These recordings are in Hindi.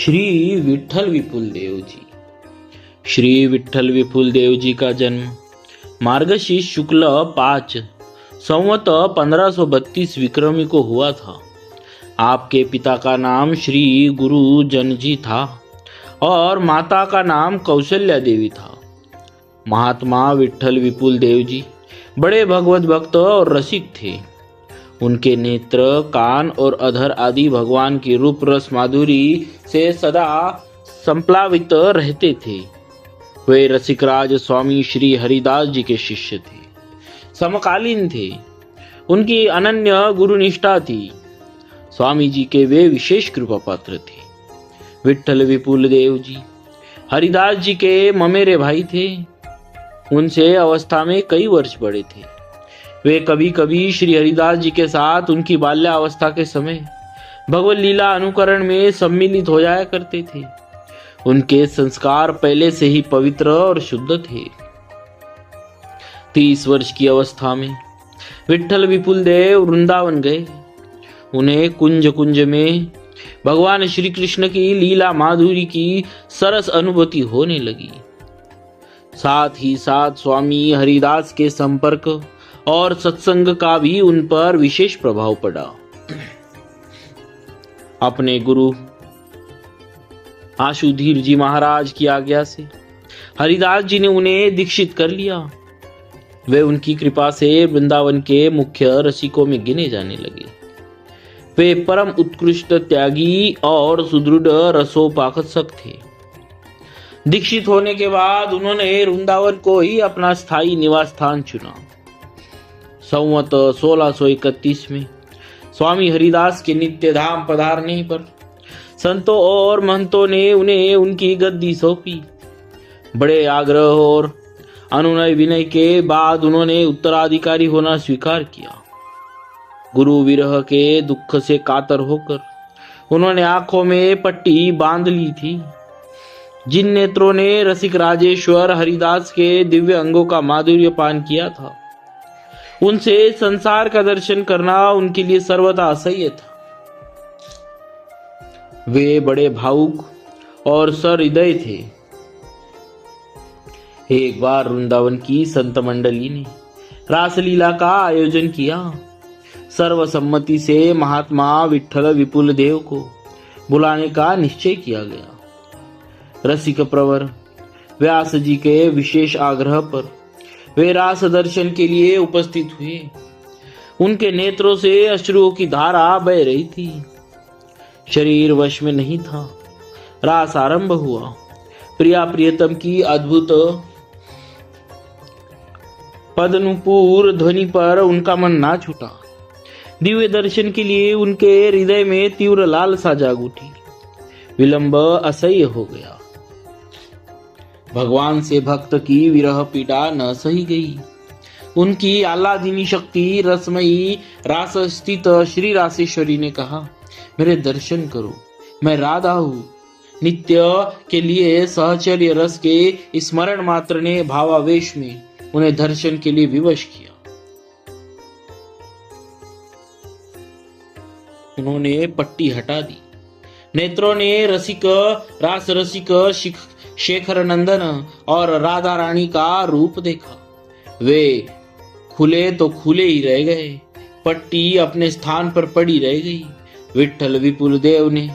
श्री विठ्ठल विपुल देव जी। श्री विठ्ठल विपुल देव जी का जन्म मार्गशीर्ष शुक्ल 5 संवत 1532 विक्रमी को हुआ था। आपके पिता का नाम श्री गुरु जन जी था और माता का नाम कौशल्या देवी था। महात्मा विठ्ठल विपुल देव जी बड़े भगवत भक्त और रसिक थे। उनके नेत्र, कान और अधर आदि भगवान की रूप रस माधुरी से सदा संप्लावित रहते थे। वे रसिकराज स्वामी श्री हरिदास जी के शिष्य थे, समकालीन थे। उनकी अनन्य गुरुनिष्ठा थी। स्वामी जी के वे विशेष कृपा पात्र थे। विठ्ठल विपुल देव जी हरिदास जी के ममेरे भाई थे। उनसे अवस्था में कई वर्ष बड़े थे। वे कभी कभी श्री हरिदास जी के साथ उनकी बाल्यावस्था के समय भगवत लीला अनुकरण में सम्मिलित हो जाया करते थे। उनके संस्कार पहले से ही पवित्र और शुद्ध थे। 30 वर्ष की अवस्था में विठ्ठल विपुल देव वृंदावन गए। उन्हें कुंज कुंज में भगवान श्री कृष्ण की लीला माधुरी की सरस अनुभूति होने लगी। साथ ही साथ स्वामी हरिदास के संपर्क और सत्संग का भी उन पर विशेष प्रभाव पड़ा। अपने गुरु आशुधीर जी महाराज की आज्ञा से हरिदास जी ने उन्हें दीक्षित कर लिया। वे उनकी कृपा से वृंदावन के मुख्य रसिकों में गिने जाने लगे। वे परम उत्कृष्ट त्यागी और सुदृढ़ रसोपासक थे। दीक्षित होने के बाद उन्होंने वृंदावन को ही अपना स्थायी निवास स्थान चुना। संवत 1631 में स्वामी हरिदास के नित्य धाम पधारने पर संतों और महंतों ने उन्हें उनकी गद्दी सौंपी। बड़े आग्रह और अनुनय विनय के बाद उन्होंने उत्तराधिकारी होना स्वीकार किया। गुरु विरह के दुख से कातर होकर उन्होंने आंखों में पट्टी बांध ली थी। जिन नेत्रों ने रसिक राजेश्वर हरिदास के दिव्य अंगों का माधुर्य पान किया था, उनसे संसार का दर्शन करना उनके लिए सर्वथा असह्य था। वे बड़े भावुक और सहृदय थे। एक बार वृंदावन की संत मंडली ने रासलीला का आयोजन किया। सर्वसम्मति से महात्मा विठ्ठल विपुल देव को बुलाने का निश्चय किया गया। रसिक प्रवर व्यास जी के विशेष आग्रह पर वे रास दर्शन के लिए उपस्थित हुए। उनके नेत्रों से अश्रुओं की धारा बह रही थी। शरीर वश में नहीं था। रास आरंभ हुआ। प्रिया प्रियतम की अद्भुत पदनुपूर ध्वनि पर उनका मन ना छूटा। दिव्य दर्शन के लिए उनके हृदय में तीव्र लालसा जाग उठी। विलंब असह्य हो गया। भगवान से भक्त की विरह पीड़ा न सही गई। उनकी आह्लादिनी शक्ति रसमयी रास स्थित श्री रासेश्वरी ने कहा, मेरे दर्शन करो, मैं राधा हूँ। नित्य के लिए सहचर्य रस के स्मरण मात्र ने भावावेश में उन्हें दर्शन के लिए विवश किया। उन्होंने पट्टी हटा दी। नेत्रों ने रास रसिक शेखर नंदन और राधा रानी का रूप देखा। वे खुले तो खुले ही रह गए। पट्टी अपने स्थान पर पड़ी रह गई। विठ्ठल विपुल देव ने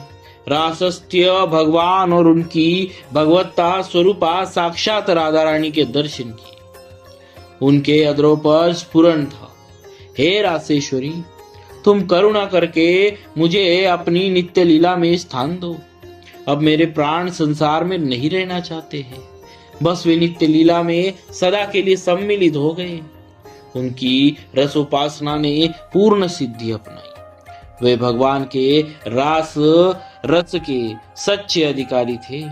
रासस्थ्य भगवान और उनकी भगवत्ता स्वरूपा साक्षात राधा रानी के दर्शन किए। उनके अधरों पर स्फुरन था, हे रासेश्वरी, तुम करुणा करके मुझे अपनी नित्य लीला में स्थान दो। अब मेरे प्राण संसार में नहीं रहना चाहते हैं। बस वे नित्य लीला में सदा के लिए सम्मिलित हो गए। उनकी रसोपासना ने पूर्ण सिद्धि अपनाई। वे भगवान के रास रस के सच्चे अधिकारी थे।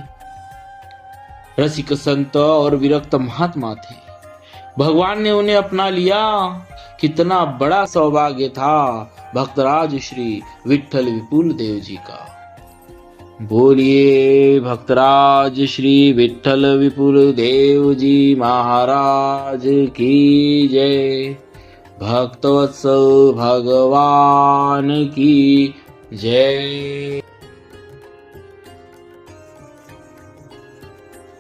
रसिक संत और विरक्त महात्मा थे। भगवान ने उन्हें अपना लिया। कितना बड़ा सौभाग्य था भक्तराज श्री विठ्ठल विपुल देव जी का। बोलिए भक्तराज श्री विठ्ठल विपुल देव जी महाराज की जय। भक्तवत्सल भगवान की जय।